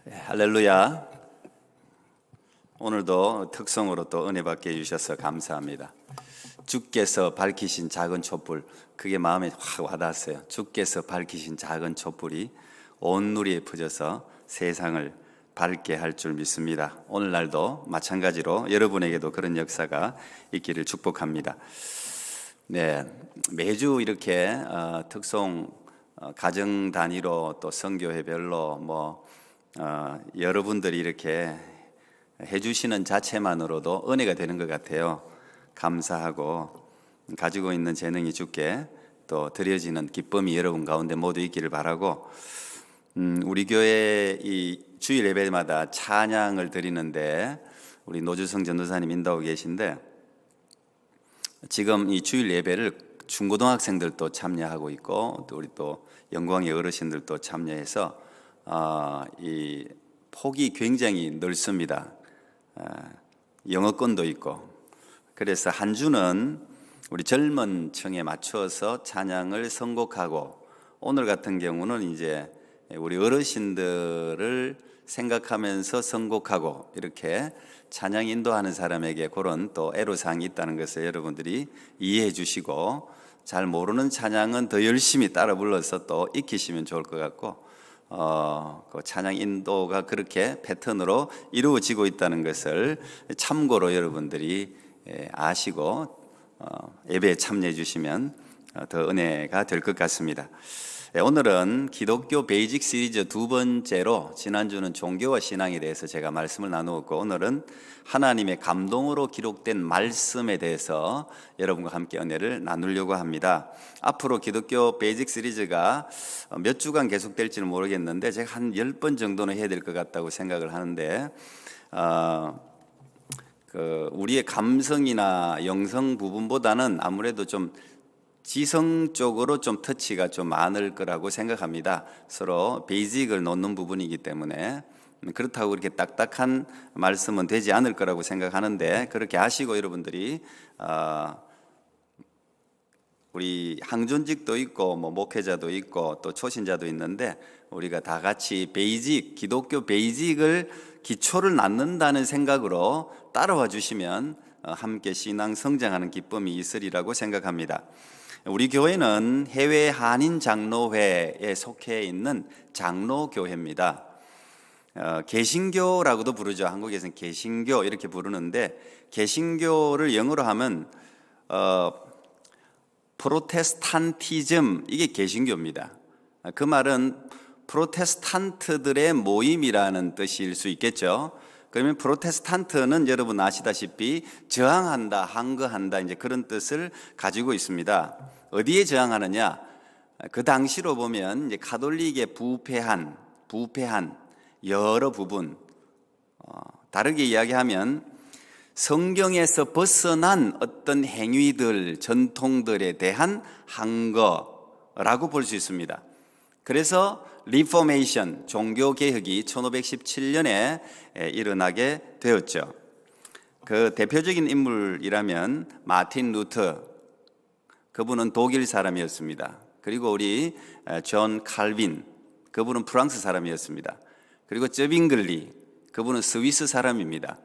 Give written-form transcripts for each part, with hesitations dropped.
할렐루야. 오늘도 특성으로 또 은혜 받게 해주셔서 감사합니다. 주께서 밝히신 작은 촛불, 그게 마음에 확 와닿았어요. 주께서 밝히신 작은 촛불이 온 누리에 퍼져서 세상을 밝게 할 줄 믿습니다. 오늘날도 마찬가지로 여러분에게도 그런 역사가 있기를 축복합니다. 네, 매주 이렇게 특송 가정 단위로 또 선교회별로 여러분들이 이렇게 해주시는 자체만으로도 은혜가 되는 것 같아요. 감사하고 가지고 있는 재능이 주께 또 드려지는 기쁨이 여러분 가운데 모두 있기를 바라고, 우리 교회 이 주일 예배마다 찬양을 드리는데 우리 노주성 전도사님 인도하고 계신데, 지금 이 주일 예배를 중고등학생들도 참여하고 있고 또 영광의 어르신들도 참여해서 이 폭이 굉장히 넓습니다. 영어권도 있고, 그래서 한 주는 우리 젊은 층에 맞춰서 찬양을 선곡하고, 오늘 같은 경우는 이제 우리 어르신들을 생각하면서 선곡하고, 이렇게 찬양 인도하는 사람에게 그런 또 애로사항이 있다는 것을 여러분들이 이해해 주시고, 잘 모르는 찬양은 더 열심히 따라 불러서 또 익히시면 좋을 것 같고, 그 찬양 인도가 그렇게 패턴으로 이루어지고 있다는 것을 참고로 여러분들이 아시고 예배에 참여해 주시면 더 은혜가 될 것 같습니다. 오늘은 기독교 베이직 시리즈 두 번째로, 지난주는 종교와 신앙에 대해서 제가 말씀을 나누었고, 오늘은 하나님의 감동으로 기록된 말씀에 대해서 여러분과 함께 은혜를 나누려고 합니다. 앞으로 기독교 베이직 시리즈가 몇 주간 계속될지는 모르겠는데 제가 한 10번 정도는 해야 될 것 같다고 생각을 하는데, 우리의 감성이나 영성 부분보다는 아무래도 좀 지성 쪽으로 좀 터치가 좀 많을 거라고 생각합니다. 서로 베이직을 놓는 부분이기 때문에 그렇다고 그렇게 딱딱한 말씀은 되지 않을 거라고 생각하는데, 그렇게 아시고 여러분들이 우리 항존직도 있고 목회자도 있고 또 초신자도 있는데, 우리가 다 같이 베이직, 기독교 베이직을 기초를 낳는다는 생각으로 따라와 주시면 함께 신앙 성장하는 기쁨이 있으리라고 생각합니다. 우리 교회는 해외 한인 장로회에 속해 있는 장로교회입니다. 개신교라고도 부르죠. 한국에서는 개신교 이렇게 부르는데, 개신교를 영어로 하면 프로테스탄티즘, 이게 개신교입니다. 그 말은 프로테스탄트들의 모임이라는 뜻일 수 있겠죠. 그러면 프로테스탄트는 여러분 아시다시피 저항한다, 항거한다, 이제 그런 뜻을 가지고 있습니다. 어디에 저항하느냐? 그 당시로 보면 이제 가톨릭에 부패한 여러 부분, 다르게 이야기하면 성경에서 벗어난 어떤 행위들, 전통들에 대한 항거라고 볼 수 있습니다. 그래서 리포메이션, 종교개혁이 1517년에 일어나게 되었죠. 그 대표적인 인물이라면 마틴 루터, 그분은 독일 사람이었습니다. 그리고 우리 존 칼빈, 그분은 프랑스 사람이었습니다. 그리고 쩌빙글리, 그분은 스위스 사람입니다.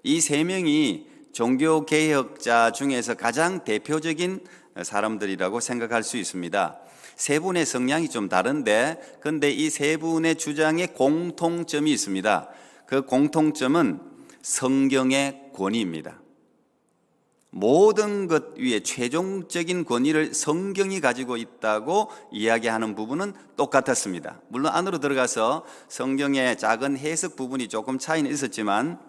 이 세 명이 종교개혁자 중에서 가장 대표적인 사람들이라고 생각할 수 있습니다. 세 분의 성향이 좀 다른데, 그런데 이 세 분의 주장에 공통점이 있습니다. 그 공통점은 성경의 권위입니다. 모든 것 위에 최종적인 권위를 성경이 가지고 있다고 이야기하는 부분은 똑같았습니다. 물론 안으로 들어가서 성경의 작은 해석 부분이 조금 차이는 있었지만,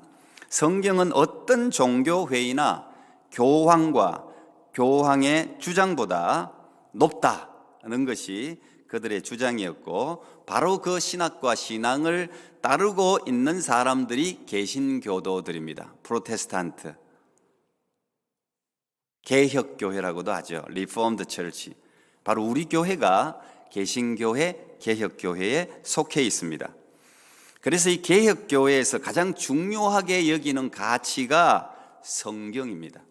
성경은 어떤 종교회의나 교황과 교황의 주장보다 높다는 것이 그들의 주장이었고, 바로 그 신학과 신앙을 따르고 있는 사람들이 개신교도들입니다. 프로테스탄트, 개혁교회라고도 하죠. 리포엄드 처치. 바로 우리 교회가 개신교회, 개혁교회에 속해 있습니다. 그래서 이 개혁교회에서 가장 중요하게 여기는 가치가 성경입니다.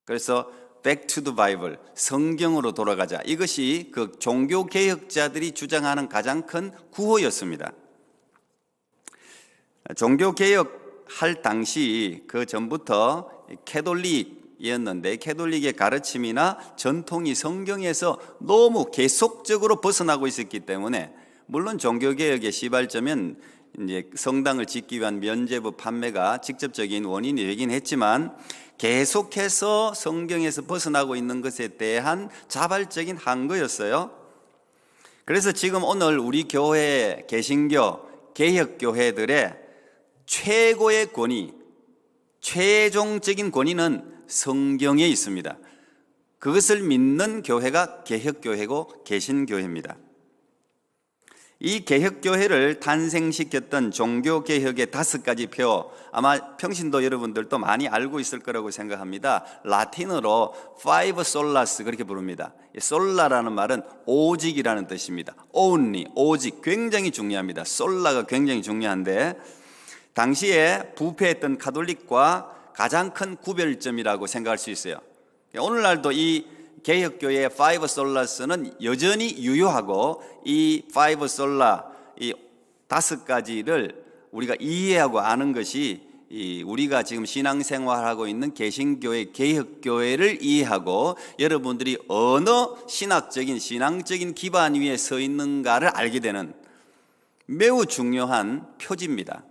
그래서 Back to the Bible, 성경으로 돌아가자. 이것이 그 종교개혁자들이 주장하는 가장 큰 구호였습니다. 종교개혁 할 당시 그 전부터 캐톨릭이었는데 캐톨릭의 가르침이나 전통이 성경에서 너무 계속적으로 벗어나고 있었기 때문에 물론 종교개혁의 시발점은 이제 성당을 짓기 위한 면죄부 판매가 직접적인 원인이 되긴 했지만 계속해서 성경에서 벗어나고 있는 것에 대한 자발적인 항거였어요. 그래서 지금 오늘 우리 교회 개신교 개혁교회들의 최고의 권위, 최종적인 권위는 성경에 있습니다. 그것을 믿는 교회가 개혁교회고 개신교회입니다. 이 개혁교회를 탄생시켰던 종교개혁의 5가지 표, 아마 평신도 여러분들도 많이 알고 있을 거라고 생각합니다. 라틴어로 five solas 그렇게 부릅니다. 솔라라는 말은 오직이라는 뜻입니다. only, 오직, 굉장히 중요합니다. 솔라가 굉장히 중요한데 당시에 부패했던 가톨릭과 가장 큰 구별점이라고 생각할 수 있어요. 오늘날도 이 개혁교회의 파이브 솔라스는 여전히 유효하고 이 파이브 솔라, 이 5가지를 우리가 이해하고 아는 것이 우리가 지금 신앙생활하고 있는 개신교회, 개혁교회를 이해하고 여러분들이 어느 신앙적인 기반 위에 서 있는가를 알게 되는 매우 중요한 표지입니다.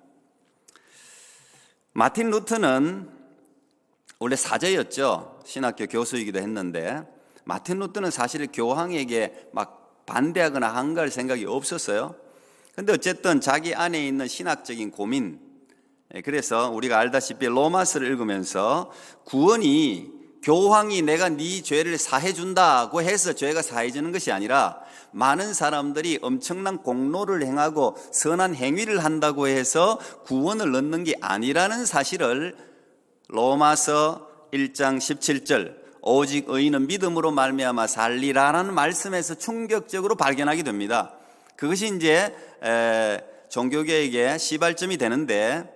마틴 루터는 원래 사제였죠. 신학교 교수이기도 했는데 마틴 루터는 사실 교황에게 막 반대하거나 항거할 생각이 없었어요. 근데 어쨌든 자기 안에 있는 신학적인 고민, 그래서 우리가 알다시피 로마서를 읽으면서 구원이 교황이 내가 네 죄를 사해준다고 해서 죄가 사해지는 것이 아니라 많은 사람들이 엄청난 공로를 행하고 선한 행위를 한다고 해서 구원을 얻는 게 아니라는 사실을 로마서 1장 17절 오직 의인은 믿음으로 말미암아 살리라라는 말씀에서 충격적으로 발견하게 됩니다. 그것이 이제 종교개혁의 시발점이 되는데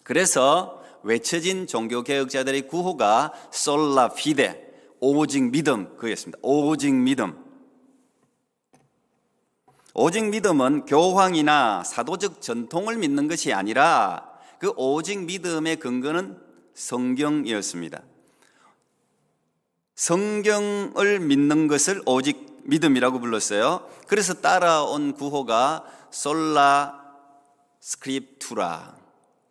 그래서 외쳐진 종교개혁자들의 구호가 솔라 피데, 오직 믿음, 그였습니다. 오직 믿음. 오직 믿음은 교황이나 사도적 전통을 믿는 것이 아니라 그 오직 믿음의 근거는 성경이었습니다. 성경을 믿는 것을 오직 믿음이라고 불렀어요. 그래서 따라온 구호가 솔라 스크립투라,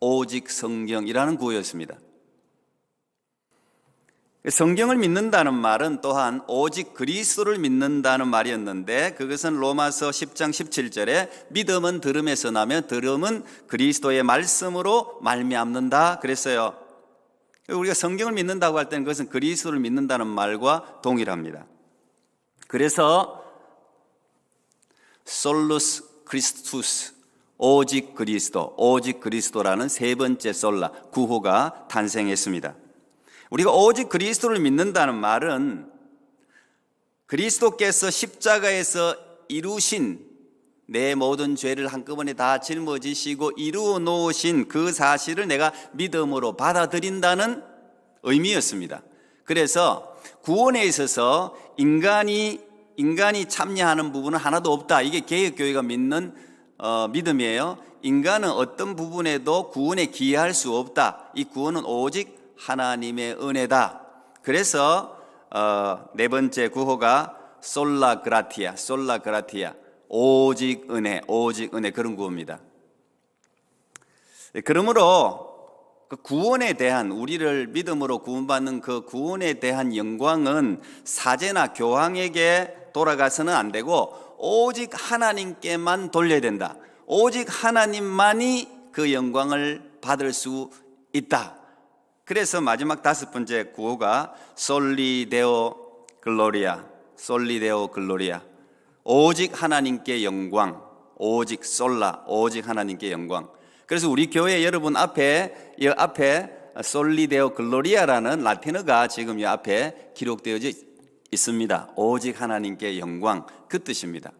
오직 성경이라는 구호였습니다. 성경을 믿는다는 말은 또한 오직 그리스도를 믿는다는 말이었는데 그것은 로마서 10장 17절에 믿음은 들음에서 나며 들음은 그리스도의 말씀으로 말미암는다 그랬어요. 우리가 성경을 믿는다고 할 때는 그것은 그리스도를 믿는다는 말과 동일합니다. 그래서 솔루스 크리스투스, 오직 그리스도, 오직 그리스도라는 3번째 솔라, 구호가 탄생했습니다. 우리가 오직 그리스도를 믿는다는 말은 그리스도께서 십자가에서 이루신 내 모든 죄를 한꺼번에 다 짊어지시고 이루어 놓으신 그 사실을 내가 믿음으로 받아들인다는 의미였습니다. 그래서 구원에 있어서 인간이 참여하는 부분은 하나도 없다. 이게 개혁교회가 믿는 믿음이에요. 인간은 어떤 부분에도 구원에 기여할 수 없다. 이 구원은 오직 하나님의 은혜다. 그래서 4번째 구호가 솔라 그라티아, 솔라 그라티아, 오직 은혜, 오직 은혜, 그런 구호입니다. 그러므로 그 구원에 대한, 우리를 믿음으로 구원받는 그 구원에 대한 영광은 사제나 교황에게 돌아가서는 안 되고 오직 하나님께만 돌려야 된다. 오직 하나님만이 그 영광을 받을 수 있다. 그래서 마지막 5번째 구호가 솔리데오 글로리아, 솔리데오 글로리아, 오직 하나님께 영광, 오직 솔라, 오직 하나님께 영광. 그래서 우리 교회 여러분 앞에 솔리데오 글로리아라는 라틴어가 지금 이 앞에 기록되어져 있습니다. 오직 하나님께 영광, 그 뜻입니다.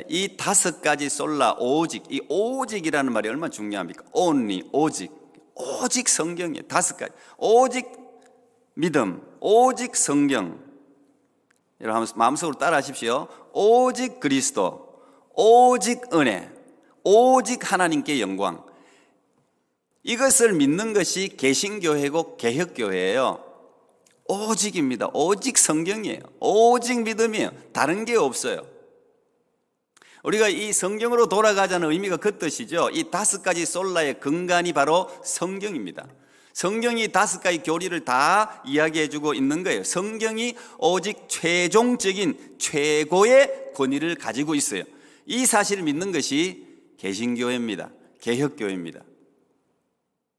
이 5가지 솔라, 오직, 이 오직이라는 말이 얼마나 중요합니까? only, 오직 성경이에요. 5가지. 오직 믿음, 오직 성경. 여러분 마음속으로 따라 하십시오. 오직 그리스도, 오직 은혜, 오직 하나님께 영광. 이것을 믿는 것이 개신교회고 개혁교회예요. 오직입니다. 오직 성경이에요. 오직 믿음이에요. 다른 게 없어요. 우리가 이 성경으로 돌아가자는 의미가 그 뜻이죠. 이 5가지 솔라의 근간이 바로 성경입니다. 성경이 5가지 교리를 다 이야기해주고 있는 거예요. 성경이 오직 최종적인 최고의 권위를 가지고 있어요. 이 사실을 믿는 것이 개신교회입니다. 개혁교회입니다.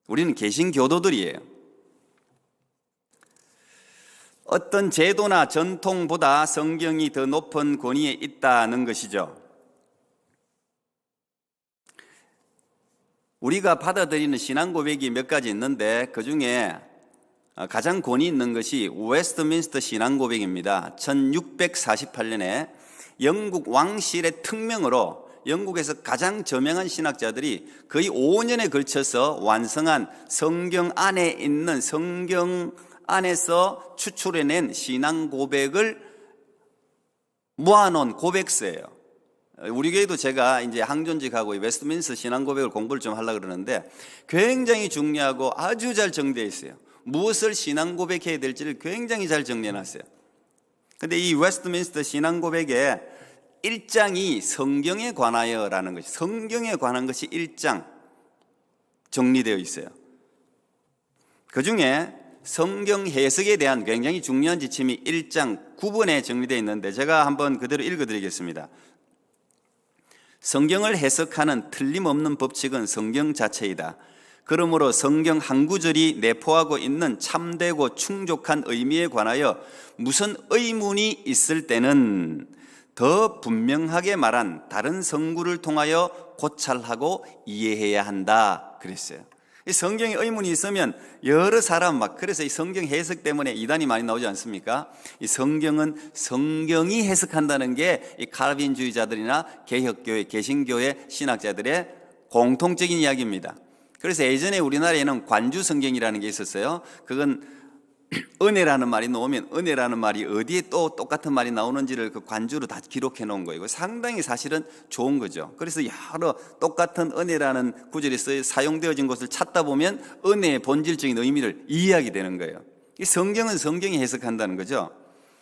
우리는 개신교도들이에요. 어떤 제도나 전통보다 성경이 더 높은 권위에 있다는 것이죠. 우리가 받아들이는 신앙 고백이 몇 가지 있는데 그 중에 가장 권위 있는 것이 웨스트민스터 신앙 고백입니다. 1648년에 영국 왕실의 특명으로 영국에서 가장 저명한 신학자들이 거의 5년에 걸쳐서 완성한 성경 안에 있는 성경 안에서 추출해낸 신앙 고백을 모아놓은 고백서예요. 우리 교회도 제가 이제 항존직하고 웨스트민스터 신앙 고백을 공부를 좀 하려고 그러는데 굉장히 중요하고 아주 잘 정리되어 있어요. 무엇을 신앙 고백해야 될지를 굉장히 잘 정리해놨어요. 근데 이 웨스트민스터 신앙 고백에 1장이 성경에 관하여라는 것이, 성경에 관한 것이 1장 정리되어 있어요. 그 중에 성경 해석에 대한 굉장히 중요한 지침이 1장 9번에 정리되어 있는데 제가 한번 그대로 읽어드리겠습니다. 성경을 해석하는 틀림없는 법칙은 성경 자체이다. 그러므로 성경 한 구절이 내포하고 있는 참되고 충족한 의미에 관하여 무슨 의문이 있을 때는 더 분명하게 말한 다른 성구를 통하여 고찰하고 이해해야 한다 그랬어요. 이 성경에 의문이 있으면 여러 사람 그래서 이 성경 해석 때문에 이단이 많이 나오지 않습니까? 이 성경은 성경이 해석한다는 게 이 칼빈주의자들이나 개혁교회, 개신교회 신학자들의 공통적인 이야기입니다. 그래서 예전에 우리나라에는 관주 성경이라는 게 있었어요. 그건 은혜라는 말이 나오면 은혜라는 말이 어디에 또 똑같은 말이 나오는지를 그 관주로 다 기록해 놓은 거예요. 상당히 사실은 좋은 거죠. 그래서 여러 똑같은 은혜라는 구절이 사용되어진 것을 찾다 보면 은혜의 본질적인 의미를 이해하게 되는 거예요. 이 성경은 성경이 해석한다는 거죠.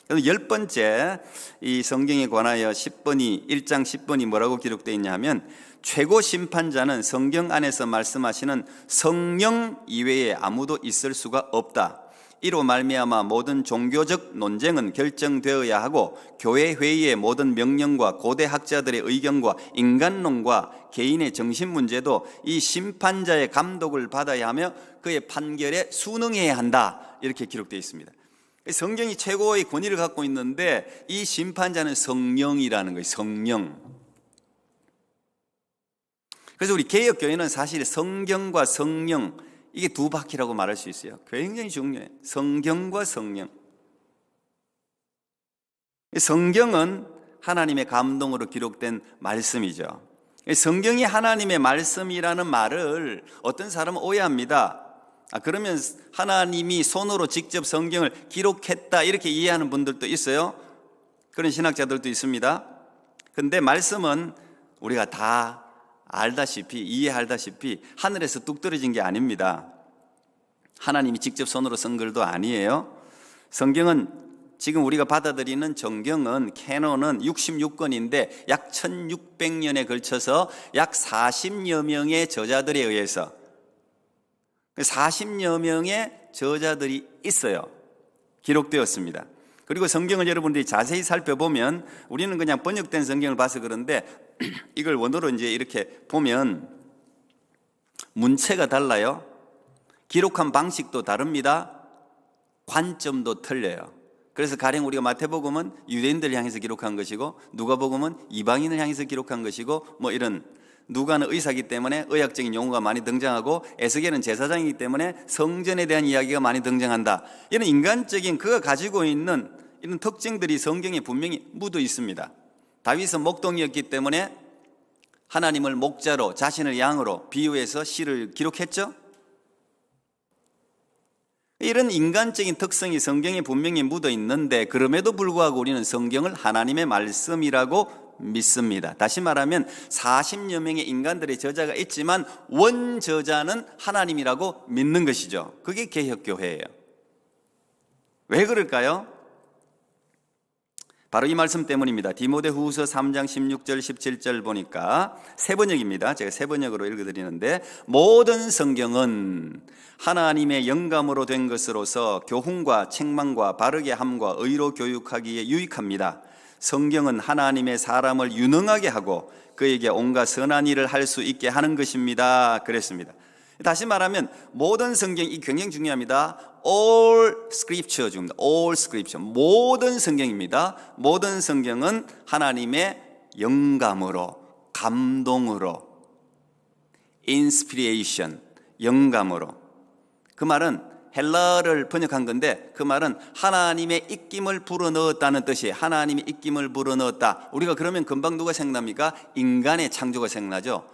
그래서 10번째 이 성경에 관하여 1장 10번이 뭐라고 기록되어 있냐 하면 최고 심판자는 성경 안에서 말씀하시는 성령 이외에 아무도 있을 수가 없다. 이로 말미암아 모든 종교적 논쟁은 결정되어야 하고 교회 회의의 모든 명령과 고대 학자들의 의견과 인간론과 개인의 정신 문제도 이 심판자의 감독을 받아야 하며 그의 판결에 순응해야 한다. 이렇게 기록되어 있습니다. 성경이 최고의 권위를 갖고 있는데 이 심판자는 성령이라는 거예요. 성령. 그래서 우리 개혁교회는 사실 성경과 성령 이게 두 바퀴라고 말할 수 있어요. 굉장히 중요해요. 성경과 성령. 성경은 하나님의 감동으로 기록된 말씀이죠. 성경이 하나님의 말씀이라는 말을 어떤 사람은 오해합니다. 그러면 하나님이 손으로 직접 성경을 기록했다 이렇게 이해하는 분들도 있어요. 그런 신학자들도 있습니다. 그런데 말씀은 우리가 다 알다시피 이해하다시피 하늘에서 뚝 떨어진 게 아닙니다. 하나님이 직접 손으로 쓴 글도 아니에요. 성경은 지금 우리가 받아들이는 정경은 캐논은 66권인데 약 1600년에 걸쳐서 약 40여 명의 저자들에 의해서 40여 명의 저자들이 있어요. 기록되었습니다. 그리고 성경을 여러분들이 자세히 살펴보면 우리는 그냥 번역된 성경을 봐서 그런데 이걸 원어로 이제 이렇게 보면 문체가 달라요. 기록한 방식도 다릅니다. 관점도 틀려요. 그래서 가령 우리가 마태복음은 유대인들을 향해서 기록한 것이고 누가복음은 이방인을 향해서 기록한 것이고 뭐 이런 누가는 의사이기 때문에 의학적인 용어가 많이 등장하고 에스겔은 제사장이기 때문에 성전에 대한 이야기가 많이 등장한다. 이런 인간적인 그가 가지고 있는 이런 특징들이 성경에 분명히 묻어 있습니다. 다윗은 목동이었기 때문에 하나님을 목자로 자신을 양으로 비유해서 시를 기록했죠. 이런 인간적인 특성이 성경에 분명히 묻어 있는데 그럼에도 불구하고 우리는 성경을 하나님의 말씀이라고 믿습니다. 다시 말하면 40여 명의 인간들의 저자가 있지만 원저자는 하나님이라고 믿는 것이죠. 그게 개혁교회예요. 왜 그럴까요? 바로 이 말씀 때문입니다. 디모데후서 3장 16절 17절 보니까 새 번역입니다. 제가 새 번역으로 읽어드리는데, 모든 성경은 하나님의 영감으로 된 것으로서 교훈과 책망과 바르게 함과 의로 교육하기에 유익합니다. 성경은 하나님의 사람을 유능하게 하고 그에게 온갖 선한 일을 할 수 있게 하는 것입니다. 그랬습니다. 다시 말하면 모든 성경이 굉장히 중요합니다. All Scripture 중입니다. All Scripture, 모든 성경입니다. 모든 성경은 하나님의 영감으로, 감동으로, Inspiration, 영감으로. 그 말은 헬라어를 번역한 건데 그 말은 하나님의 입김을 불어넣었다는 뜻이, 하나님의 입김을 불어넣었다. 우리가 그러면 금방 누가 생각납니까? 인간의 창조가 생각나죠.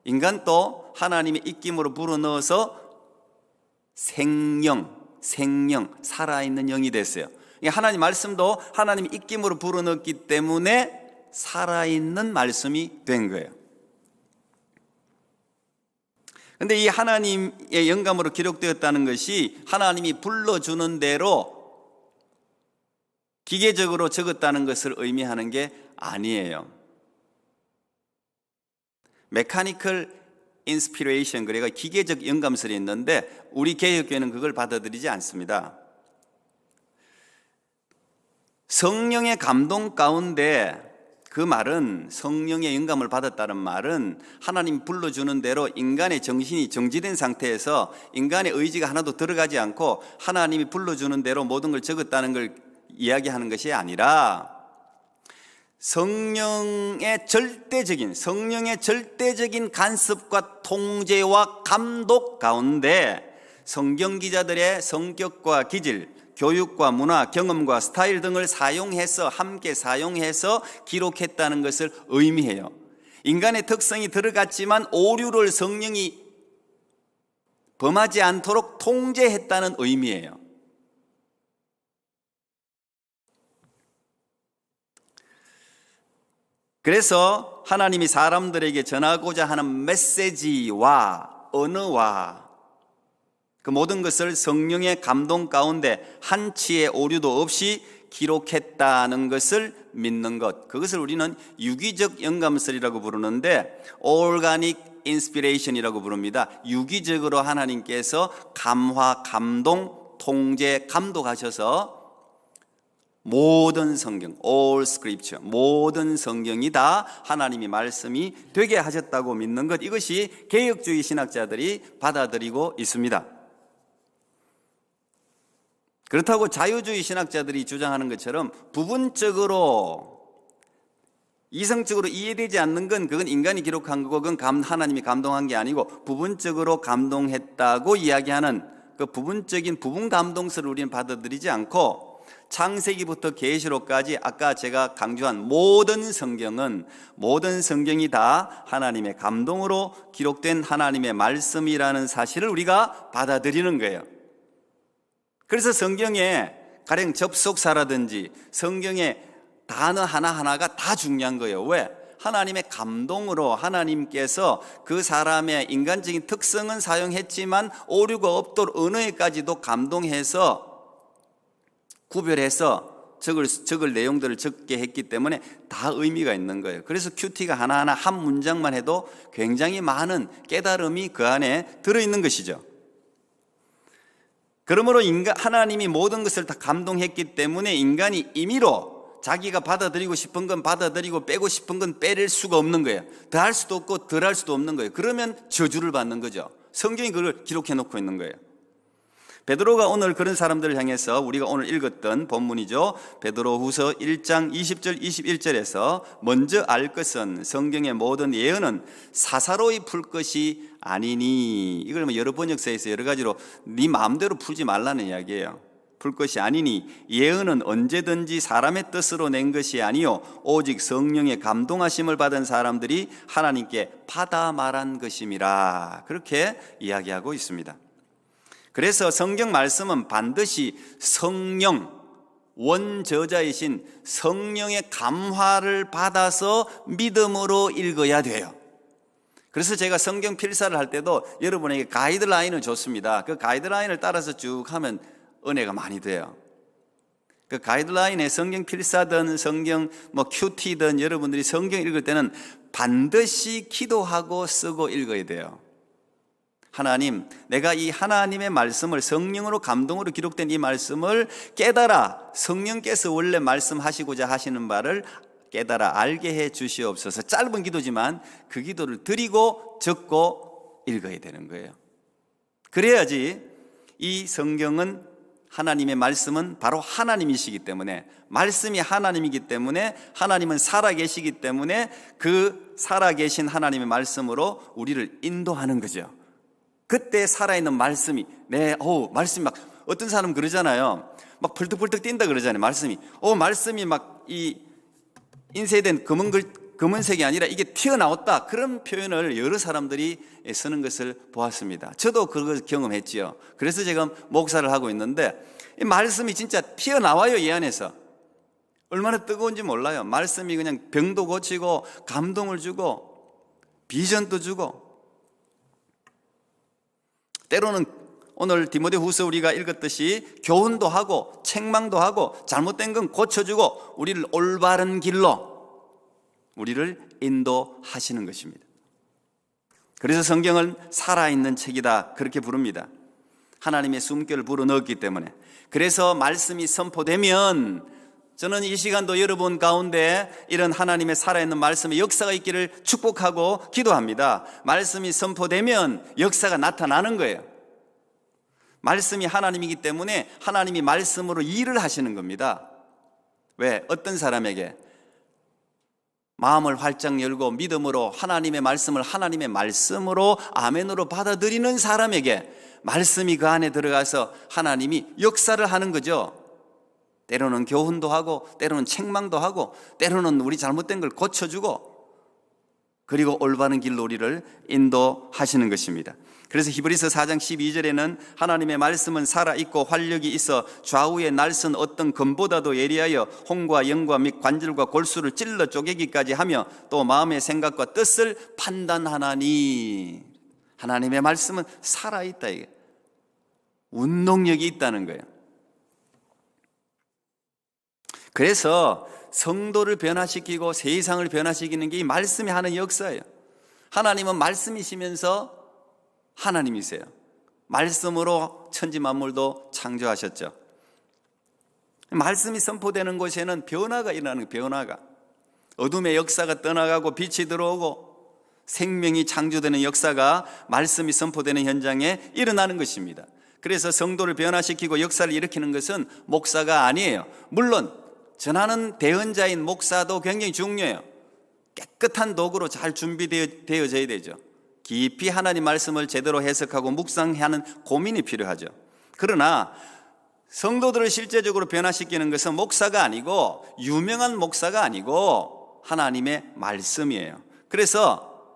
인간도 하나님의 입김으로 불어넣어서 생명, 살아있는 영이 됐어요. 하나님 말씀도 하나님의 입김으로 불어넣었기 때문에 살아있는 말씀이 된 거예요. 그런데 이 하나님의 영감으로 기록되었다는 것이 하나님이 불러주는 대로 기계적으로 적었다는 것을 의미하는 게 아니에요. 메카니컬 인스피레이션, 그러니까 기계적 영감설이 있는데 우리 개혁교회는 그걸 받아들이지 않습니다. 성령의 감동 가운데, 그 말은, 성령의 영감을 받았다는 말은 하나님이 불러주는 대로 인간의 정신이 정지된 상태에서 인간의 의지가 하나도 들어가지 않고 하나님이 불러주는 대로 모든 걸 적었다는 걸 이야기하는 것이 아니라 성령의 절대적인 간섭과 통제와 감독 가운데 성경 기자들의 성격과 기질, 교육과 문화, 경험과 스타일 등을 함께 사용해서 기록했다는 것을 의미해요. 인간의 특성이 들어갔지만 오류를 성령이 범하지 않도록 통제했다는 의미예요. 그래서 하나님이 사람들에게 전하고자 하는 메시지와 언어와 그 모든 것을 성령의 감동 가운데 한치의 오류도 없이 기록했다는 것을 믿는 것, 그것을 우리는 유기적 영감설이라고 부르는데 Organic Inspiration이라고 부릅니다. 유기적으로 하나님께서 감화, 감동, 통제, 감독하셔서 모든 성경, all scripture, 모든 성경이 다 하나님의 말씀이 되게 하셨다고 믿는 것, 이것이 개혁주의 신학자들이 받아들이고 있습니다. 그렇다고 자유주의 신학자들이 주장하는 것처럼 부분적으로 이성적으로 이해되지 않는 건 그건 인간이 기록한 거고 그건 하나님이 감동한 게 아니고 부분적으로 감동했다고 이야기하는 그 부분적인 부분 감동설을 우리는 받아들이지 않고 창세기부터 계시록까지 아까 제가 강조한 모든 성경이 다 하나님의 감동으로 기록된 하나님의 말씀이라는 사실을 우리가 받아들이는 거예요. 그래서 성경에 가령 접속사라든지 성경의 단어 하나하나가 다 중요한 거예요. 왜? 하나님의 감동으로 하나님께서 그 사람의 인간적인 특성은 사용했지만 오류가 없도록 언어에까지도 감동해서 구별해서 적을 내용들을 적게 했기 때문에 다 의미가 있는 거예요. 그래서 큐티가 하나하나 한 문장만 해도 굉장히 많은 깨달음이 그 안에 들어있는 것이죠. 그러므로 하나님이 모든 것을 다 감동했기 때문에 인간이 임의로 자기가 받아들이고 싶은 건 받아들이고 빼고 싶은 건 빼낼 수가 없는 거예요. 더 할 수도 없고 덜 할 수도 없는 거예요. 그러면 저주를 받는 거죠. 성경이 그걸 기록해 놓고 있는 거예요. 베드로가 오늘 그런 사람들을 향해서 우리가 오늘 읽었던 본문이죠. 베드로후서 1장 20절 21절에서 먼저 알 것은 성경의 모든 예언은 사사로이 풀 것이 아니니, 이걸 뭐 여러 번역서에서 여러 가지로 네 마음대로 풀지 말라는 이야기예요. 풀 것이 아니니 예언은 언제든지 사람의 뜻으로 낸 것이 아니요 오직 성령의 감동하심을 받은 사람들이 하나님께 받아 말한 것임이라, 그렇게 이야기하고 있습니다. 그래서 성경 말씀은 반드시 성령, 원저자이신 성령의 감화를 받아서 믿음으로 읽어야 돼요. 그래서 제가 성경 필사를 할 때도 여러분에게 가이드라인을 줬습니다. 그 가이드라인을 따라서 쭉 하면 은혜가 많이 돼요. 그 가이드라인에 성경 필사든 성경 큐티든 여러분들이 성경 읽을 때는 반드시 기도하고 쓰고 읽어야 돼요. 하나님, 내가 이 하나님의 말씀을, 성령으로 감동으로 기록된 이 말씀을 깨달아 성령께서 원래 말씀하시고자 하시는 바를 깨달아 알게 해 주시옵소서. 짧은 기도지만 그 기도를 드리고 적고 읽어야 되는 거예요. 그래야지 이 성경은, 하나님의 말씀은 바로 하나님이시기 때문에, 말씀이 하나님이기 때문에, 하나님은 살아계시기 때문에 그 살아계신 하나님의 말씀으로 우리를 인도하는 거죠. 그때 살아있는 말씀이 말씀이 막, 어떤 사람 그러잖아요. 막 벌떡벌떡 뛴다 그러잖아요. 말씀이 막 이 인쇄된 검은색이 아니라 이게 튀어나왔다, 그런 표현을 여러 사람들이 쓰는 것을 보았습니다. 저도 그걸 경험했지요. 그래서 제가 목사를 하고 있는데 이 말씀이 진짜 튀어나와요. 이 안에서 얼마나 뜨거운지 몰라요. 말씀이 그냥 병도 고치고 감동을 주고 비전도 주고, 때로는 오늘 디모데후서 우리가 읽었듯이 교훈도 하고 책망도 하고 잘못된 건 고쳐주고 우리를 올바른 길로 우리를 인도하시는 것입니다. 그래서 성경은 살아있는 책이다, 그렇게 부릅니다. 하나님의 숨결을 불어넣었기 때문에. 그래서 말씀이 선포되면 저는 이 시간도 여러분 가운데 이런 하나님의 살아있는 말씀의 역사가 있기를 축복하고 기도합니다. 말씀이 선포되면 역사가 나타나는 거예요. 말씀이 하나님이기 때문에 하나님이 말씀으로 일을 하시는 겁니다. 왜? 어떤 사람에게 마음을 활짝 열고 믿음으로 하나님의 말씀을 하나님의 말씀으로 아멘으로 받아들이는 사람에게 말씀이 그 안에 들어가서 하나님이 역사를 하는 거죠. 때로는 교훈도 하고 때로는 책망도 하고 때로는 우리 잘못된 걸 고쳐주고, 그리고 올바른 길로 우리를 인도하시는 것입니다. 그래서 히브리서 4장 12절에는 하나님의 말씀은 살아있고 활력이 있어 좌우에 날선 어떤 검보다도 예리하여 홍과 영과 및 관절과 골수를 찔러 쪼개기까지 하며 또 마음의 생각과 뜻을 판단하나니. 하나님의 말씀은 살아있다, 이게 운동력이 있다는 거예요. 그래서 성도를 변화시키고 세상을 변화시키는 게 이 말씀이 하는 역사예요. 하나님은 말씀이시면서 하나님이세요. 말씀으로 천지 만물도 창조하셨죠. 말씀이 선포되는 곳에는 변화가 일어나는 거예요. 변화가. 어둠의 역사가 떠나가고 빛이 들어오고 생명이 창조되는 역사가 말씀이 선포되는 현장에 일어나는 것입니다. 그래서 성도를 변화시키고 역사를 일으키는 것은 목사가 아니에요. 물론 전하는 대언자인 목사도 굉장히 중요해요. 깨끗한 도구로 잘 준비되어져야 되죠. 깊이 하나님 말씀을 제대로 해석하고 묵상하는 고민이 필요하죠. 그러나 성도들을 실제적으로 변화시키는 것은 목사가 아니고, 유명한 목사가 아니고 하나님의 말씀이에요. 그래서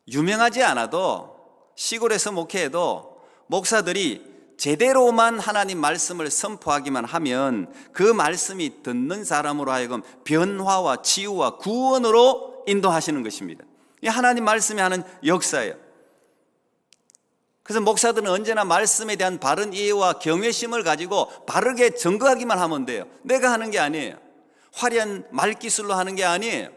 유명하지 않아도 시골에서 목회해도 목사들이 제대로만 하나님 말씀을 선포하기만 하면 그 말씀이 듣는 사람으로 하여금 변화와 치유와 구원으로 인도하시는 것입니다. 이 하나님 말씀이 하는 역사예요. 그래서 목사들은 언제나 말씀에 대한 바른 이해와 경외심을 가지고 바르게 증거하기만 하면 돼요. 내가 하는 게 아니에요. 화려한 말기술로 하는 게 아니에요.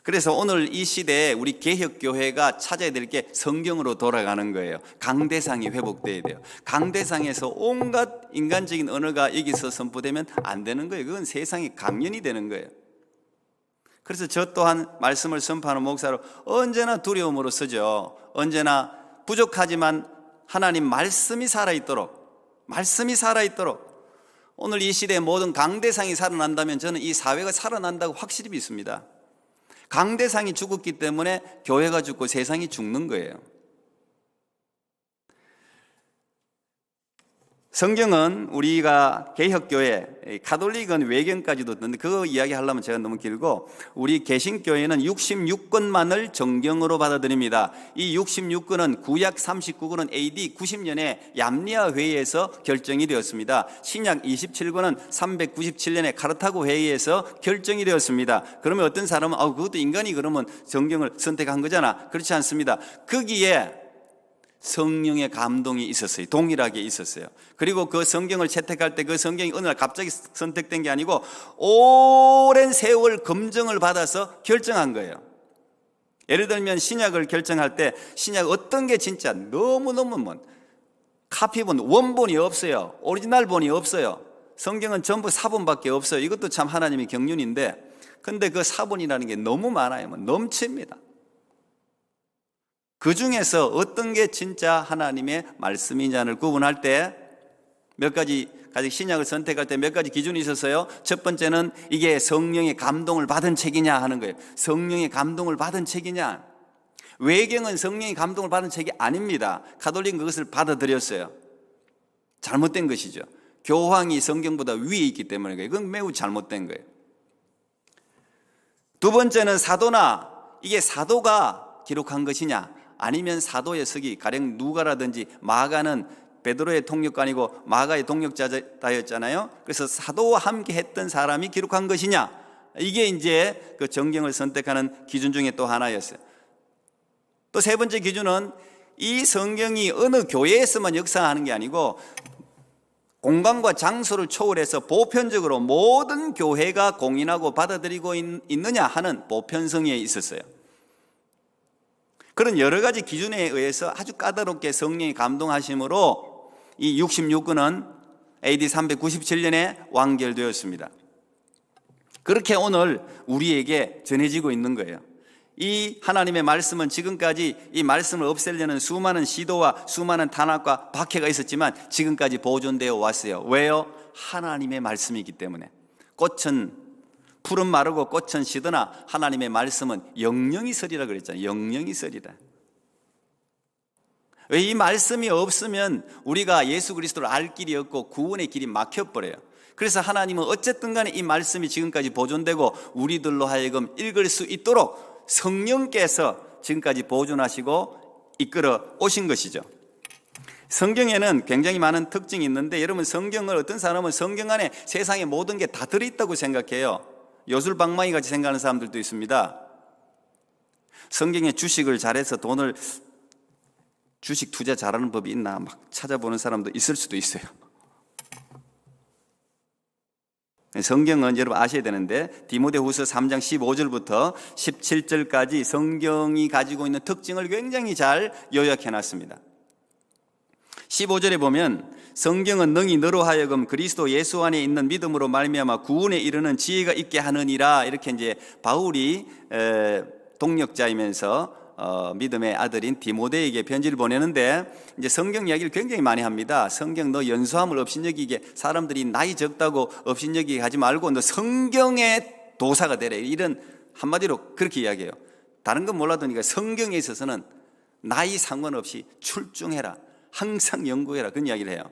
그래서 오늘 이 시대에 우리 개혁교회가 찾아야 될 게 성경으로 돌아가는 거예요. 강대상이 회복돼야 돼요. 강대상에서 온갖 인간적인 언어가 여기서 선포되면 안 되는 거예요. 그건 세상이 강연이 되는 거예요. 그래서 저 또한 말씀을 선포하는 목사로 언제나 두려움으로 서죠. 언제나 부족하지만 하나님 말씀이 살아있도록, 오늘 이 시대의 모든 강대상이 살아난다면 저는 이 사회가 살아난다고 확실히 믿습니다. 강대상이 죽었기 때문에 교회가 죽고 세상이 죽는 거예요. 성경은 우리가 개혁교회, 가톨릭은 외경까지도 듣는데 그 이야기 하려면 제가 너무 길고, 우리 개신교회는 66권만을 정경으로 받아들입니다. 이 66권은 구약 39권은 AD 90년에 얌리아 회의에서 결정이 되었습니다. 신약 27권은 397년에 카르타고 회의에서 결정이 되었습니다. 그러면 어떤 사람은 그것도 인간이 그러면 정경을 선택한 거잖아. 그렇지 않습니다. 거기에 성령의 감동이 있었어요. 동일하게 있었어요. 그리고 그 성경을 채택할 때 그 성경이 어느 날 갑자기 선택된 게 아니고 오랜 세월 검증을 받아서 결정한 거예요. 예를 들면 신약을 결정할 때 신약 어떤 게 진짜 너무너무 카피본, 원본이 없어요. 오리지널본이 없어요. 성경은 전부 사본밖에 없어요. 이것도 참 하나님의 경륜인데, 근데 그 사본이라는 게 너무 많아요. 넘칩니다. 그 중에서 어떤 게 진짜 하나님의 말씀이냐를 구분할 때 몇 가지, 신약을 선택할 때 몇 가지 기준이 있었어요. 첫 번째는 이게 성령의 감동을 받은 책이냐 하는 거예요. 성령의 감동을 받은 책이냐. 외경은 성령의 감동을 받은 책이 아닙니다. 가톨릭은 그것을 받아들였어요. 잘못된 것이죠. 교황이 성경보다 위에 있기 때문에 그건 매우 잘못된 거예요. 두 번째는 사도나, 이게 사도가 기록한 것이냐, 아니면 사도의 서기, 가령 누가라든지 마가는 베드로의 통역관이고 마가의 동역자였잖아요. 그래서 사도와 함께 했던 사람이 기록한 것이냐, 이게 이제 그 정경을 선택하는 기준 중에 또 하나였어요. 또 세 번째 기준은 이 성경이 어느 교회에서만 역사하는 게 아니고 공간과 장소를 초월해서 보편적으로 모든 교회가 공인하고 받아들이고 있느냐 하는 보편성에 있었어요. 그런 여러 가지 기준에 의해서 아주 까다롭게 성령이 감동하심으로 이 66권은 AD 397년에 완결되었습니다. 그렇게 오늘 우리에게 전해지고 있는 거예요. 이 하나님의 말씀은 지금까지 이 말씀을 없애려는 수많은 시도와 수많은 탄압과 박해가 있었지만 지금까지 보존되어 왔어요. 왜요? 하나님의 말씀이기 때문에. 풀은 마르고 꽃은 시드나 하나님의 말씀은 영영이 서리라 그랬잖아요. 영영이 서리라. 왜 이 말씀이 없으면 우리가 예수 그리스도를 알 길이 없고 구원의 길이 막혀버려요. 그래서 하나님은 어쨌든 간에 이 말씀이 지금까지 보존되고 우리들로 하여금 읽을 수 있도록 성령께서 지금까지 보존하시고 이끌어 오신 것이죠. 성경에는 굉장히 많은 특징이 있는데, 여러분 성경을 어떤 사람은 성경 안에 세상의 모든 게 다 들어있다고 생각해요. 요술방망이 같이 생각하는 사람들도 있습니다. 성경에 주식을 잘해서 주식 투자 잘하는 법이 있나 막 찾아보는 사람도 있을 수도 있어요. 성경은 여러분 아셔야 되는데 디모데후서 3장 15절부터 17절까지 성경이 가지고 있는 특징을 굉장히 잘 요약해 놨습니다. 15절에 보면 성경은 능히 너로 하여금 그리스도 예수 안에 있는 믿음으로 말미암아 구원에 이르는 지혜가 있게 하느니라, 이렇게 이제 바울이 동역자이면서 믿음의 아들인 디모데에게 편지를 보내는데, 이제 성경 이야기를 굉장히 많이 합니다. 성경 너 연소함을 업신여기게, 사람들이 나이 적다고 업신여기게 하지 말고 너 성경의 도사가 되래, 이런 한마디로 그렇게 이야기해요. 다른 건 몰라도 성경에 있어서는 나이 상관없이 출중해라, 항상 연구해라, 그런 이야기를 해요.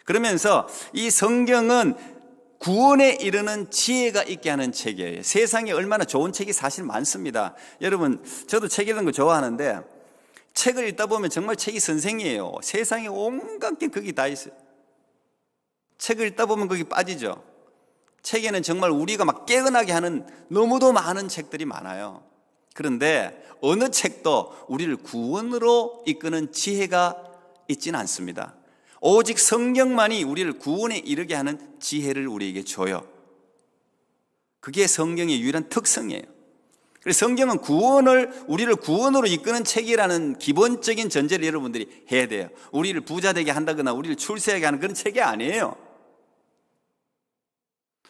그러면서 이 성경은 구원에 이르는 지혜가 있게 하는 책이에요. 세상에 얼마나 좋은 책이 사실 많습니다. 여러분 저도 책 읽는 거 좋아하는데 책을 읽다 보면 정말 책이 선생이에요. 세상에 온갖 게 거기 다 있어요. 책을 읽다 보면 거기 빠지죠. 책에는 정말 우리가 막 깨어나게 하는 너무도 많은 책들이 많아요. 그런데 어느 책도 우리를 구원으로 이끄는 지혜가 있지는 않습니다. 오직 성경만이 우리를 구원에 이르게 하는 지혜를 우리에게 줘요. 그게 성경의 유일한 특성이에요. 그래서 성경은 우리를 구원으로 이끄는 책이라는 기본적인 전제를 여러분들이 해야 돼요. 우리를 부자 되게 한다거나 우리를 출세하게 하는 그런 책이 아니에요.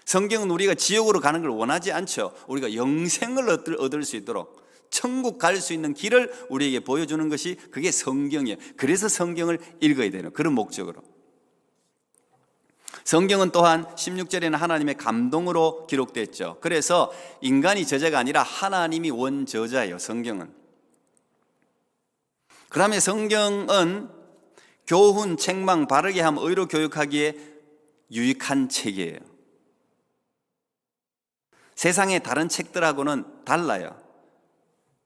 성경은 우리가 지옥으로 가는 걸 원하지 않죠. 우리가 영생을 얻을 수 있도록, 천국 갈 수 있는 길을 우리에게 보여주는 것이 그게 성경이에요. 그래서 성경을 읽어야 되는 그런 목적으로. 성경은 또한 16절에는 하나님의 감동으로 기록됐죠. 그래서 인간이 저자가 아니라 하나님이 원저자예요. 성경은. 그 다음에 성경은 교훈, 책망, 바르게 함, 의로 교육하기에 유익한 책이에요. 세상의 다른 책들하고는 달라요.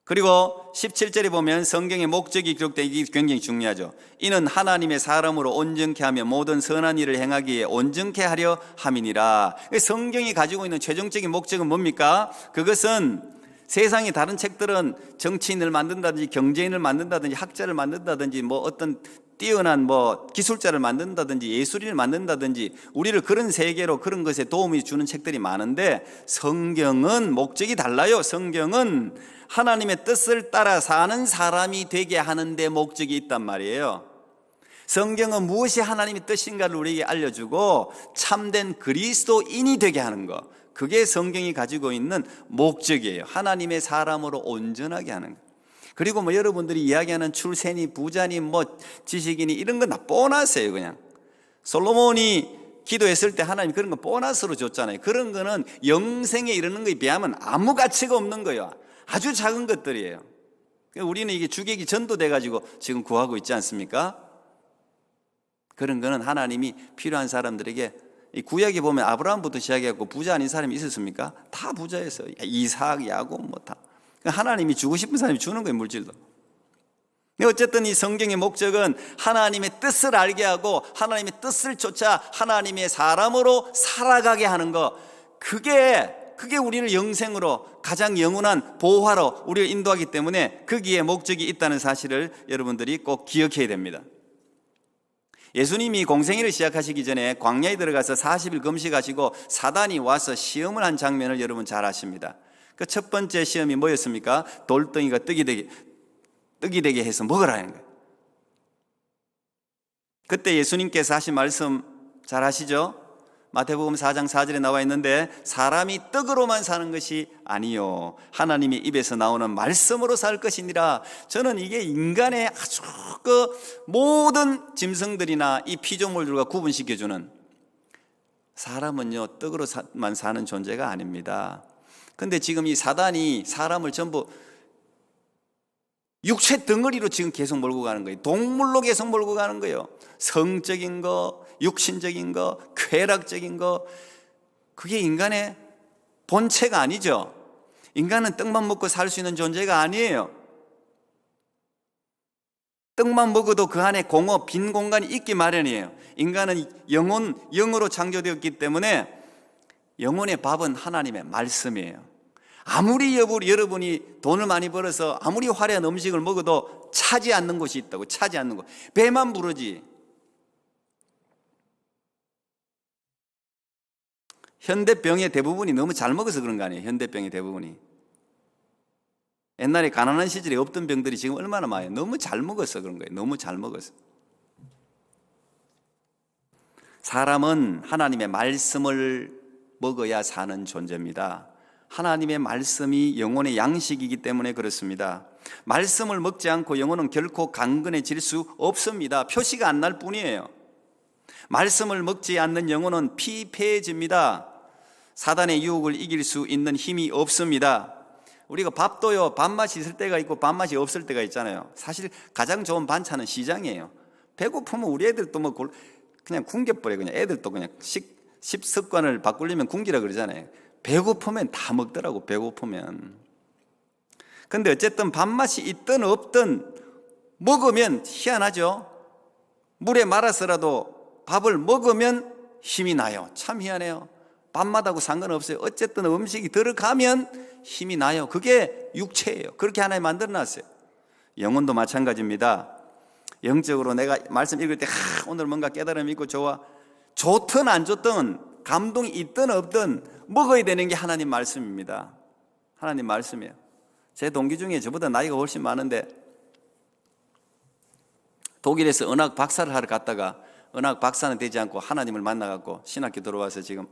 그리고 17절에 보면 성경의 목적이 기록되기 굉장히 중요하죠. 이는 하나님의 사람으로 온전케 하며 모든 선한 일을 행하기에 온전케 하려 함이니라. 성경이 가지고 있는 최종적인 목적은 뭡니까? 그것은 세상의 다른 책들은 정치인을 만든다든지 경제인을 만든다든지 학자를 만든다든지 뭐 어떤 뛰어난 기술자를 만든다든지 예술인을 만든다든지 우리를 그런 세계로 그런 것에 도움이 주는 책들이 많은데, 성경은 목적이 달라요. 성경은 하나님의 뜻을 따라 사는 사람이 되게 하는 데 목적이 있단 말이에요. 성경은 무엇이 하나님의 뜻인가를 우리에게 알려주고 참된 그리스도인이 되게 하는 것, 그게 성경이 가지고 있는 목적이에요. 하나님의 사람으로 온전하게 하는 것. 그리고 여러분들이 이야기하는 출세니 부자니 지식이니 이런 건 다 보너스예요. 그냥 솔로몬이 기도했을 때 하나님 그런 거 보너스로 줬잖아요. 그런 거는 영생에 이르는 것에 비하면 아무 가치가 없는 거예요. 아주 작은 것들이에요. 우리는 이게 주객이 전도돼 가지고 지금 구하고 있지 않습니까? 그런 거는 하나님이 필요한 사람들에게, 이 구약에 보면 아브라함부터 시작해갖고 부자 아닌 사람이 있었습니까? 다 부자였어요. 이삭, 야곱 다. 하나님이 주고 싶은 사람이 주는 거예요, 물질도. 어쨌든 이 성경의 목적은 하나님의 뜻을 알게 하고 하나님의 뜻을 쫓아 하나님의 사람으로 살아가게 하는 것, 그게 우리를 영생으로 가장 영원한 보화로 우리를 인도하기 때문에 거기에 목적이 있다는 사실을 여러분들이 꼭 기억해야 됩니다. 예수님이 공생애를 시작하시기 전에 광야에 들어가서 40일 금식하시고 사단이 와서 시험을 한 장면을 여러분 잘 아십니다. 그 첫 번째 시험이 뭐였습니까? 돌덩이가 떡이 되게 해서 먹으라는 거예요. 그때 예수님께서 하신 말씀 잘 아시죠? 마태복음 4장 4절에 나와 있는데, 사람이 떡으로만 사는 것이 아니요 하나님의 입에서 나오는 말씀으로 살 것이니라. 저는 이게 인간의 아주 모든 짐승들이나 이 피조물들과 구분시켜주는, 사람은요 떡으로만 사는 존재가 아닙니다. 근데 지금 이 사단이 사람을 전부 육체 덩어리로 지금 계속 몰고 가는 거예요. 동물로 계속 몰고 가는 거예요. 성적인 거, 육신적인 거, 쾌락적인 거, 그게 인간의 본체가 아니죠. 인간은 떡만 먹고 살 수 있는 존재가 아니에요. 떡만 먹어도 그 안에 공허, 빈 공간이 있기 마련이에요. 인간은 영으로 창조되었기 때문에 영혼의 밥은 하나님의 말씀이에요. 아무리 여러분이 돈을 많이 벌어서 아무리 화려한 음식을 먹어도 차지 않는 곳이 있다고. 차지 않는 곳, 배만 부르지. 현대병의 대부분이 너무 잘 먹어서 그런 거 아니에요? 현대병의 대부분이. 옛날에 가난한 시절에 없던 병들이 지금 얼마나 많아요? 너무 잘 먹어서 그런 거예요. 너무 잘 먹어서. 사람은 하나님의 말씀을 먹어야 사는 존재입니다. 하나님의 말씀이 영혼의 양식이기 때문에 그렇습니다. 말씀을 먹지 않고 영혼은 결코 강건해질 수 없습니다. 표시가 안 날 뿐이에요. 말씀을 먹지 않는 영혼은 피폐해집니다. 사단의 유혹을 이길 수 있는 힘이 없습니다. 우리가 밥도요, 밥맛이 있을 때가 있고 밥맛이 없을 때가 있잖아요. 사실 가장 좋은 반찬은 시장이에요. 배고프면 우리 애들도 그냥 굶겨버려요. 그냥 애들도 그냥 식습관을 바꾸려면 굶기라 그러잖아요. 배고프면 다 먹더라고. 배고프면. 근데 어쨌든 밥맛이 있든 없든 먹으면 희한하죠. 물에 말아서라도 밥을 먹으면 힘이 나요. 참 희한해요. 밥맛하고 상관없어요. 어쨌든 음식이 들어가면 힘이 나요. 그게 육체예요. 그렇게 하나님 만들어놨어요. 영혼도 마찬가지입니다. 영적으로 내가 말씀 읽을 때 오늘 뭔가 깨달음이 있고 좋든 안 좋든 감동이 있든 없든 먹어야 되는 게 하나님 말씀입니다. 하나님 말씀이에요. 제 동기 중에 저보다 나이가 훨씬 많은데 독일에서 은학 박사를 하러 갔다가 은학 박사는 되지 않고 하나님을 만나갖고 신학교 들어와서 지금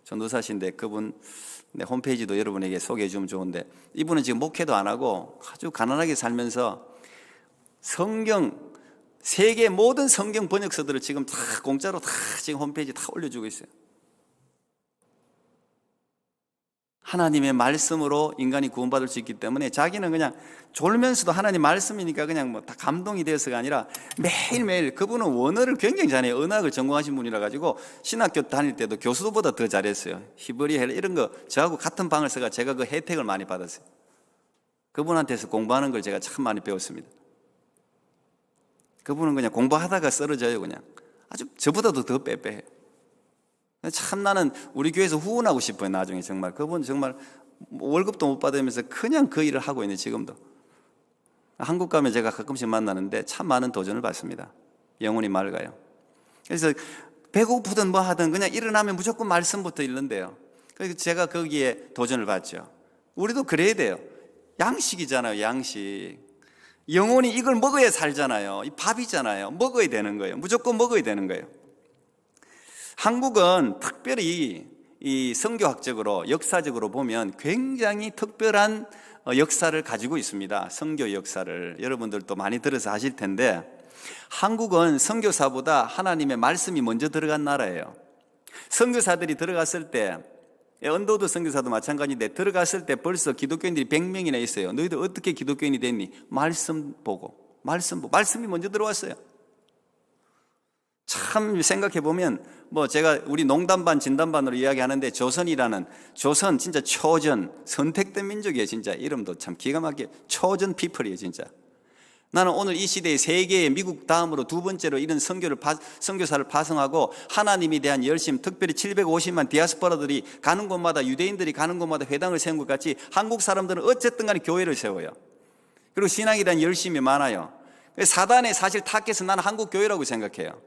전도사신데, 그분 내 홈페이지도 여러분에게 소개해 주면 좋은데, 이분은 지금 목회도 안 하고 아주 가난하게 살면서 세계 모든 성경 번역서들을 지금 다 공짜로 다 지금 홈페이지에 다 올려주고 있어요. 하나님의 말씀으로 인간이 구원받을 수 있기 때문에 자기는 그냥 졸면서도 하나님 말씀이니까 그냥 뭐 다 감동이 되어서가 아니라 매일매일, 그분은 원어를 굉장히 잘해요. 언어학을 전공하신 분이라 가지고 신학교 다닐 때도 교수들보다 더 잘했어요. 히브리, 헬 이런 거 저하고 같은 방을 써가 제가 그 혜택을 많이 받았어요. 그분한테서 공부하는 걸 제가 참 많이 배웠습니다. 그분은 그냥 공부하다가 쓰러져요. 그냥 아주 저보다도 더 빼빼해요. 참 나는 우리 교회에서 후원하고 싶어요. 나중에 정말 그분 정말 월급도 못 받으면서 그냥 그 일을 하고 있는 지금도. 한국 가면 제가 가끔씩 만나는데 참 많은 도전을 받습니다. 영혼이 맑아요. 그래서 배고프든 뭐 하든 그냥 일어나면 무조건 말씀부터 읽는데요. 그래서 제가 거기에 도전을 받죠. 우리도 그래야 돼요. 양식이잖아요. 양식. 영혼이 이걸 먹어야 살잖아요. 이 밥이잖아요. 먹어야 되는 거예요. 무조건 먹어야 되는 거예요. 한국은 특별히 이 선교학적으로 역사적으로 보면 굉장히 특별한 역사를 가지고 있습니다. 선교 역사를 여러분들도 많이 들어서 아실 텐데, 한국은 선교사보다 하나님의 말씀이 먼저 들어간 나라예요. 선교사들이 들어갔을 때, 언더우드 선교사도 마찬가지인데 들어갔을 때 벌써 기독교인들이 100명이나 있어요. 너희들 어떻게 기독교인이 됐니? 말씀이 먼저 들어왔어요. 참 생각해 보면 뭐 제가 우리 농담반 진담반으로 이야기하는데 조선 진짜 초전 선택된 민족이에요. 진짜 이름도 참 기가 막히게 초전 피플이에요. 진짜 나는 오늘 이 시대에 세계에 미국 다음으로 두 번째로 이런 선교사를 파송하고 하나님에 대한 열심, 특별히 750만 디아스포라들이 가는 곳마다, 유대인들이 가는 곳마다 회당을 세운 것 같이 한국 사람들은 어쨌든 간에 교회를 세워요. 그리고 신앙에 대한 열심이 많아요. 사단의 사실 타겟은 나는 한국 교회라고 생각해요.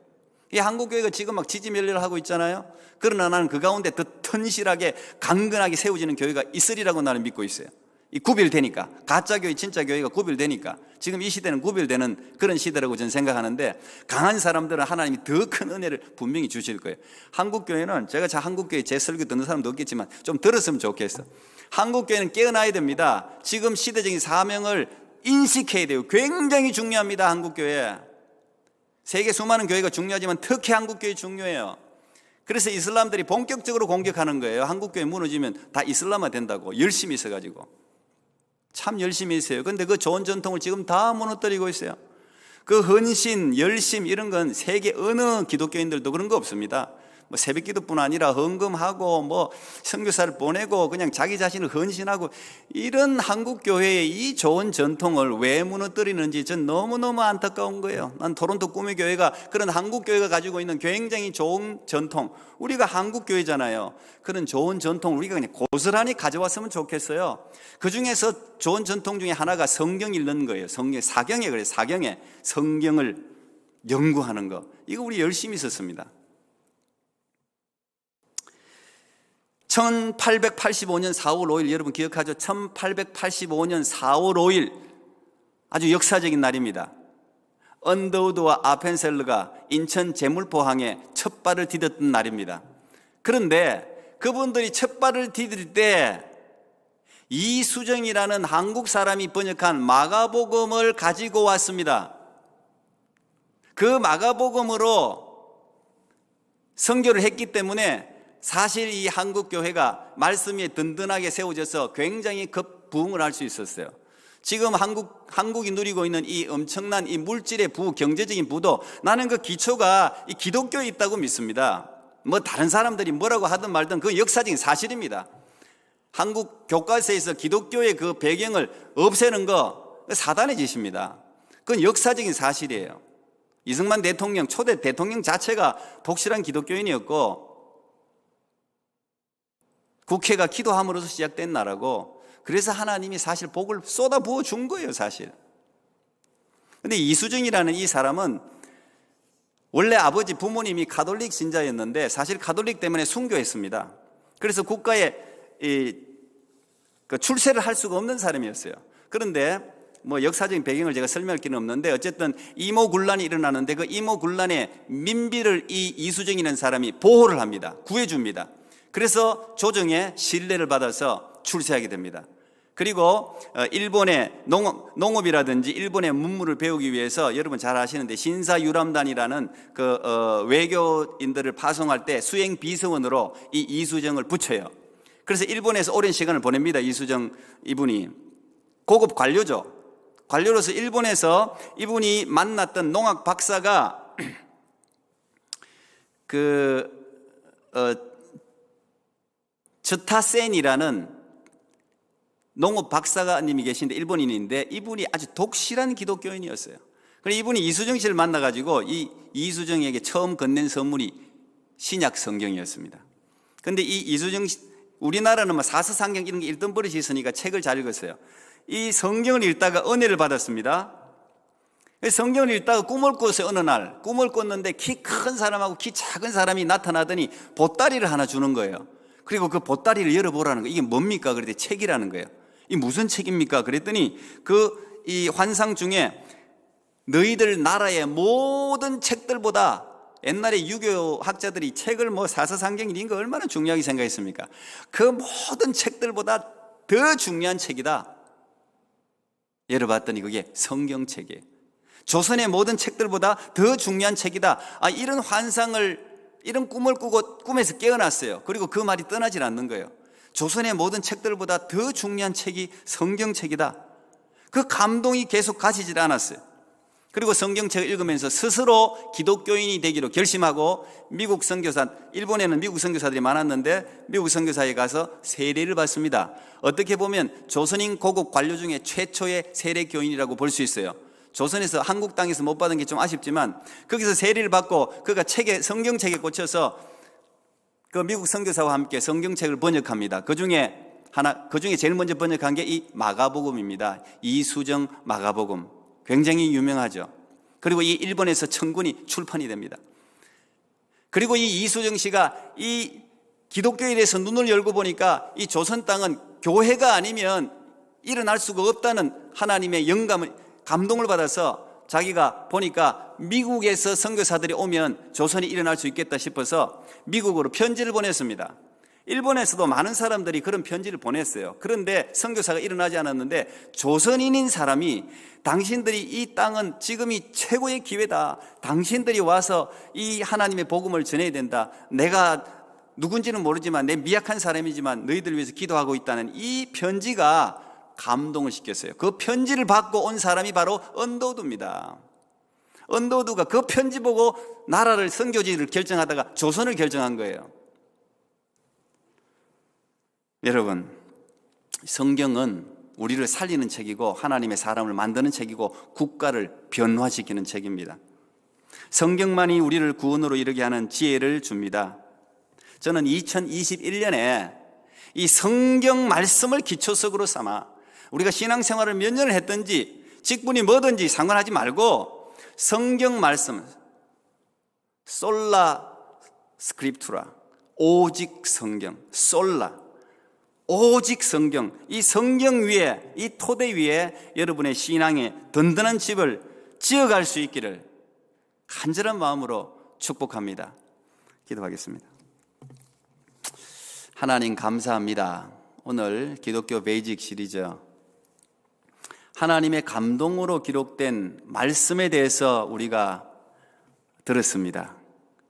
이 한국 교회가 지금 막 지지멸리를 하고 있잖아요. 그러나 나는 그 가운데 더 튼실하게 강건하게 세워지는 교회가 있으리라고 나는 믿고 있어요. 이 구별되니까, 가짜 교회, 진짜 교회가 구별되니까 지금 이 시대는 구별되는 그런 시대라고 저는 생각하는데, 강한 사람들은 하나님이 더 큰 은혜를 분명히 주실 거예요. 한국 교회는, 제가 한국 교회 제 설교 듣는 사람도 없겠지만 좀 들었으면 좋겠어. 한국 교회는 깨어나야 됩니다. 지금 시대적인 사명을 인식해야 돼요. 굉장히 중요합니다. 한국 교회. 세계 수많은 교회가 중요하지만 특히 한국 교회 중요해요. 그래서 이슬람들이 본격적으로 공격하는 거예요. 한국 교회 무너지면 다 이슬람화 된다고 열심히 있어가지고 참 열심히 있어요. 그런데 그 좋은 전통을 지금 다 무너뜨리고 있어요. 그 헌신, 열심 이런 건 세계 어느 기독교인들도 그런 거 없습니다. 뭐 새벽기도뿐 아니라 헌금하고 뭐 선교사를 보내고 그냥 자기 자신을 헌신하고, 이런 한국 교회의 이 좋은 전통을 왜 무너뜨리는지 전 너무너무 안타까운 거예요. 난 토론토 꿈의 교회가 그런 한국 교회가 가지고 있는 굉장히 좋은 전통, 우리가 한국 교회잖아요. 그런 좋은 전통을 우리가 그냥 고스란히 가져왔으면 좋겠어요. 그 중에서 좋은 전통 중에 하나가 성경 읽는 거예요. 사경에 그래요. 사경에 성경을 연구하는 거, 이거 우리 열심히 썼습니다. 1885년 4월 5일 여러분 기억하죠? 1885년 4월 5일 아주 역사적인 날입니다. 언더우드와 아펜셀러가 인천 제물포항에 첫 발을 디뎠던 날입니다. 그런데 그분들이 첫 발을 디딜 때 이수정이라는 한국 사람이 번역한 마가복음을 가지고 왔습니다. 그 마가복음으로 선교를 했기 때문에 사실 이 한국 교회가 말씀 위에 든든하게 세워져서 굉장히 급부흥을 할 수 있었어요. 지금 한국이 누리고 있는 이 엄청난 이 물질의 부, 경제적인 부도 나는 그 기초가 이 기독교에 있다고 믿습니다. 뭐 다른 사람들이 뭐라고 하든 말든 그 역사적인 사실입니다. 한국 교과서에서 기독교의 그 배경을 없애는 거 사단의 짓입니다. 그건 역사적인 사실이에요. 이승만 대통령, 초대 대통령 자체가 독실한 기독교인이었고 국회가 기도함으로써 시작된 나라고, 그래서 하나님이 사실 복을 쏟아부어 준 거예요, 사실. 근데 이수정이라는 이 사람은 원래 아버지 부모님이 가톨릭 신자였는데 사실 가톨릭 때문에 순교했습니다. 그래서 국가에 출세를 할 수가 없는 사람이었어요. 그런데 뭐 역사적인 배경을 제가 설명할 길은 없는데 어쨌든 이모군란이 일어나는데 그 이모군란의 민비를 이 이수정이라는 사람이 보호를 합니다. 구해줍니다. 그래서 조정의 신뢰를 받아서 출세하게 됩니다. 그리고 일본의 농업이라든지 일본의 문물을 배우기 위해서 여러분 잘 아시는데 신사유람단이라는 그 외교인들을 파송할 때 수행 비서원으로 이 이수정을 붙여요. 그래서 일본에서 오랜 시간을 보냅니다. 이수정 이분이 고급 관료죠. 관료로서 일본에서 이분이 만났던 농학 박사가 츠타센이라는 농업 박사님이 계신데 일본인인데 이분이 아주 독실한 기독교인이었어요. 그래서 이분이 이수정 씨를 만나가지고 이 이수정에게 처음 건넨 선물이 신약 성경이었습니다. 근데 이 이수정 씨, 우리나라는 뭐 사서상경 이런 게 읽던 버릇이 있으니까 책을 잘 읽었어요. 이 성경을 읽다가 은혜를 받았습니다. 성경을 읽다가 꿈을 꿨어요. 어느 날 꿈을 꿨는데 키 큰 사람하고 키 작은 사람이 나타나더니 보따리를 하나 주는 거예요. 그리고 그 보따리를 열어보라는 거예요. 이게 뭡니까? 그랬더니 책이라는 거예요. 이 무슨 책입니까? 그랬더니 이 환상 중에 너희들 나라의 모든 책들보다, 옛날에 유교 학자들이 책을 뭐 사서상경 이런 거 얼마나 중요하게 생각했습니까? 그 모든 책들보다 더 중요한 책이다. 열어봤더니 그게 성경책이에요. 조선의 모든 책들보다 더 중요한 책이다. 이런 환상을, 이런 꿈을 꾸고 꿈에서 깨어났어요. 그리고 그 말이 떠나질 않는 거예요. 조선의 모든 책들보다 더 중요한 책이 성경책이다. 그 감동이 계속 가지질 않았어요. 그리고 성경책을 읽으면서 스스로 기독교인이 되기로 결심하고 미국 선교사, 일본에는 미국 선교사들이 많았는데 미국 선교사에 가서 세례를 받습니다. 어떻게 보면 조선인 고급 관료 중에 최초의 세례 교인이라고 볼 수 있어요. 조선에서 한국 땅에서 못 받은 게 좀 아쉽지만 거기서 세례를 받고 그가 성경책에 꽂혀서 그 미국 선교사와 함께 성경책을 번역합니다. 그 중에 제일 먼저 번역한 게 이 마가복음입니다. 이수정 마가복음. 굉장히 유명하죠. 그리고 이 일본에서 천권이 출판이 됩니다. 그리고 이 이수정 씨가 이 기독교에 대해서 눈을 열고 보니까 이 조선 땅은 교회가 아니면 일어날 수가 없다는 하나님의 감동을 받아서 자기가 보니까 미국에서 선교사들이 오면 조선이 일어날 수 있겠다 싶어서 미국으로 편지를 보냈습니다. 일본에서도 많은 사람들이 그런 편지를 보냈어요. 그런데 선교사가 일어나지 않았는데 조선인인 사람이 당신들이 이 땅은 지금이 최고의 기회다. 당신들이 와서 이 하나님의 복음을 전해야 된다. 내가 누군지는 모르지만 내 미약한 사람이지만 너희들 위해서 기도하고 있다는 이 편지가 감동을 시켰어요. 그 편지를 받고 온 사람이 바로 언더우드입니다. 언더우드가 그 편지 보고 나라를 선교지를 결정하다가 조선을 결정한 거예요. 여러분, 성경은 우리를 살리는 책이고 하나님의 사람을 만드는 책이고 국가를 변화시키는 책입니다. 성경만이 우리를 구원으로 이르게 하는 지혜를 줍니다. 저는 2021년에 이 성경 말씀을 기초석으로 삼아 우리가 신앙생활을 몇 년을 했든지 직분이 뭐든지 상관하지 말고 성경 말씀, 솔라 스크립투라, 오직 성경, 솔라, 오직 성경, 이 성경 위에, 이 토대 위에 여러분의 신앙의 든든한 집을 지어갈 수 있기를 간절한 마음으로 축복합니다. 기도하겠습니다. 하나님 감사합니다. 오늘 기독교 베이직 시리즈 하나님의 감동으로 기록된 말씀에 대해서 우리가 들었습니다.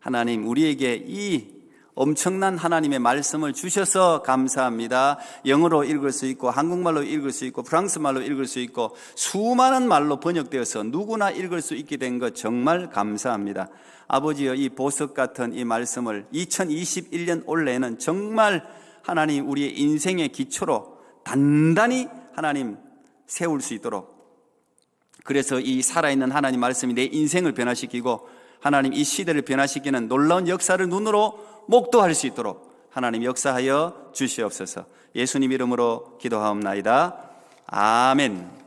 하나님, 우리에게 이 엄청난 하나님의 말씀을 주셔서 감사합니다. 영어로 읽을 수 있고 한국말로 읽을 수 있고 프랑스말로 읽을 수 있고 수많은 말로 번역되어서 누구나 읽을 수 있게 된 것 정말 감사합니다. 아버지여, 이 보석 같은 이 말씀을 2021년 올해는 정말 하나님 우리의 인생의 기초로 단단히 하나님 세울 수 있도록, 그래서 이 살아있는 하나님 말씀이 내 인생을 변화시키고 하나님 이 시대를 변화시키는 놀라운 역사를 눈으로 목도할 수 있도록 하나님 역사하여 주시옵소서. 예수님 이름으로 기도하옵나이다. 아멘.